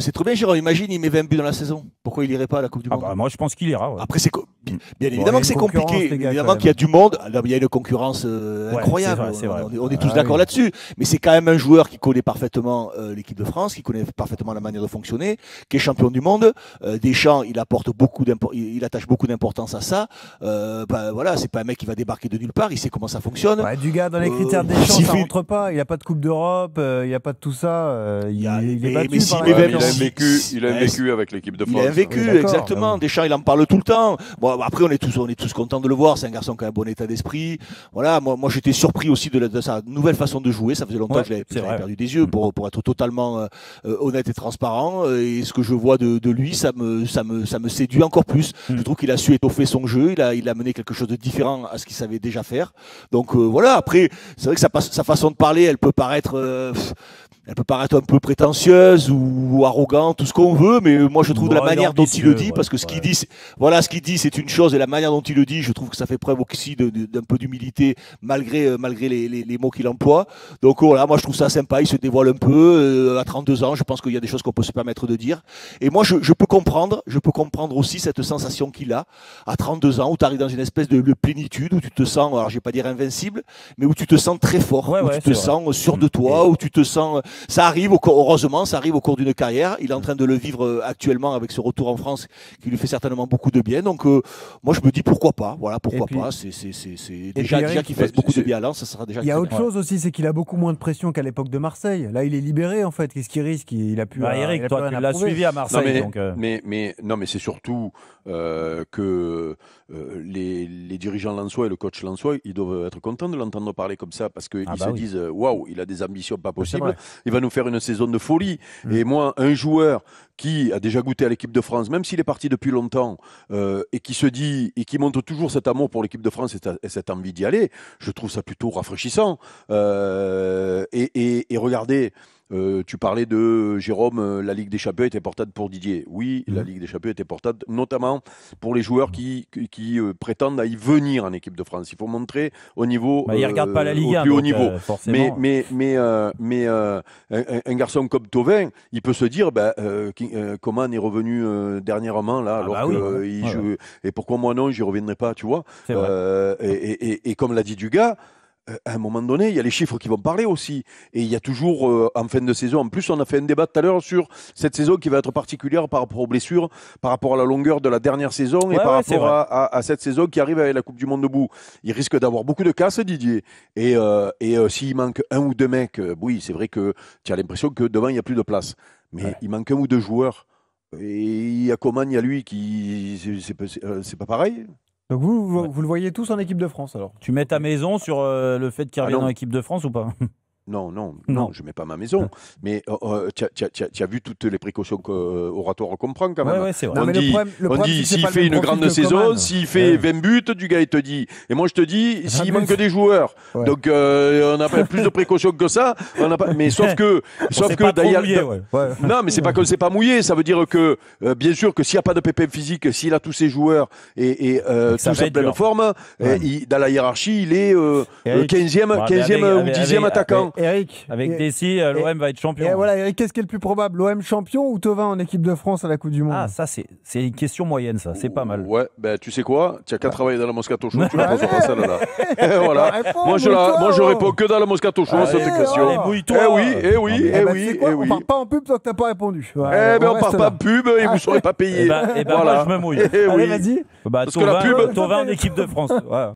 C'est trop bien, Jérôme. Imagine, il met 20 buts dans la saison. Pourquoi il irait pas à la Coupe du Monde? Moi, je pense qu'il ira. Ouais. Après, bien évidemment que c'est compliqué. les gars, Évidemment qu'il y a du monde. Il y a une concurrence incroyable. C'est vrai. On est tous d'accord là-dessus. Mais c'est quand même un joueur qui connaît parfaitement l'équipe de France, qui connaît parfaitement la manière de fonctionner, qui est champion du monde. Deschamps, il attache beaucoup d'importance à ça. Voilà, c'est pas un mec qui va débarquer de nulle part. Il sait comment ça fonctionne. Ouais, du gars dans les critères de Deschamps, ça rentre pas. Il n'y a pas de Coupe d'Europe, il n'y a pas de tout ça. Il est battu par la il a un vécu avec l'équipe de France. Il a un vécu, exactement. Deschamps, il en parle tout le temps. Bon, après, on est tous contents de le voir. C'est un garçon qui a un bon état d'esprit. Voilà, moi j'étais surpris aussi de sa nouvelle façon de jouer. Ça faisait longtemps que je l'avais perdu des yeux pour être totalement honnête et transparent. Et ce que je vois de lui, ça me séduit encore plus. Je trouve qu'il a su étoffer son jeu. Il a mené quelque chose de différent à ce qu'il savait déjà faire. Donc voilà, après, c'est vrai que sa façon de parler, elle peut paraître un peu prétentieuse ou arrogante, tout ce qu'on veut, mais moi je trouve de la manière dont il le dit, parce que ce qu'il dit, c'est une chose, et la manière dont il le dit, je trouve que ça fait preuve aussi d'un peu d'humilité, malgré les mots qu'il emploie. Donc voilà, moi je trouve ça sympa, il se dévoile un peu, à 32 ans, je pense qu'il y a des choses qu'on peut se permettre de dire. Et moi je peux comprendre aussi cette sensation qu'il a, à 32 ans, où tu arrives dans une espèce de plénitude, où tu te sens, alors je vais pas dire invincible, mais où tu te sens très fort, où tu te sens sûr de toi, où tu te sens... Ça arrive, heureusement, ça arrive au cours d'une carrière. Il est en train de le vivre actuellement avec ce retour en France qui lui fait certainement beaucoup de bien. Donc, moi, je me dis pourquoi pas. Voilà, pourquoi pas. C'est déjà qu'il fait beaucoup de bien à Lens, ça sera déjà. Il y a autre chose aussi, c'est qu'il a beaucoup moins de pression qu'à l'époque de Marseille. Là, il est libéré en fait. Qu'est-ce qu'il risque? Il a pu. Eric, toi, tu l'as suivi à Marseille. Mais c'est surtout que les dirigeants lensois et le coach lensois, ils doivent être contents de l'entendre parler comme ça parce qu'ils se disent waouh, il a des ambitions pas possibles. Il va nous faire une saison de folie. Et moi, un joueur qui a déjà goûté à l'équipe de France, même s'il est parti depuis longtemps, et qui se dit et qui montre toujours cet amour pour l'équipe de France et cette envie d'y aller, je trouve ça plutôt rafraîchissant. Et regardez. Tu parlais de Jérôme, la Ligue des Champions est importante pour Didier. Oui, la Ligue des Champions est importante, notamment pour les joueurs qui prétendent à y venir en équipe de France. Il faut montrer au niveau ils regardent pas la Ligue 1, au plus haut niveau. Forcément. Mais un garçon comme Thauvin, il peut se dire Coman est revenu dernièrement là, alors qu'il joue. Et pourquoi moi non, j'y reviendrai pas, tu vois. Et comme l'a dit Dugas, à un moment donné, il y a les chiffres qui vont parler aussi. Et il y a toujours, en fin de saison, en plus, on a fait un débat tout à l'heure sur cette saison qui va être particulière par rapport aux blessures, par rapport à la longueur de la dernière saison et par rapport à cette saison qui arrive avec la Coupe du Monde debout. Il risque d'avoir beaucoup de casses, Didier. Et s'il manque un ou deux mecs, oui, c'est vrai que tu as l'impression que devant, il n'y a plus de place. Mais il manque un ou deux joueurs. Et il y a Coman, il y a lui qui... C'est pas pareil. Donc vous le voyez tous en équipe de France alors? Tu mets ta maison sur le fait qu'il revienne en équipe de France ou pas? Non, je ne mets pas ma maison. Mais tu as vu toutes les précautions oratoires qu'on prend quand même. Ouais, c'est vrai. On dit s'il fait une grande saison, s'il fait 20 buts, du gars il te dit. Et moi je te dis, s'il manque des joueurs. Donc on n'a pas plus de précautions que ça. On n'a pas... Mais sauf que d'ailleurs. Non, mais c'est pas que c'est pas mouillé. Ça veut dire que bien sûr que s'il n'y a pas de pépin physique, s'il a tous ses joueurs et tous en pleine forme, dans la hiérarchie, il est 15e ou 10e attaquant. Eric, avec Dessy, l'OM va être champion. Et voilà, Eric, qu'est-ce qui est le plus probable, l'OM champion ou Thauvin en équipe de France à la Coupe du Monde? Ah, ça c'est une question moyenne, ça, c'est pas mal. Ouais, tu sais quoi, tu as qu'à travailler dans la Moscato Show, tu la poseras celle-là. Voilà. Moi je réponds que dans la Moscato Show à cette question. Eh oui. On part pas en pub tant que t'as pas répondu. On part pas en pub et vous serez pas payé. Moi je me mouille. Allez, vas-y. Thauvin en équipe de France.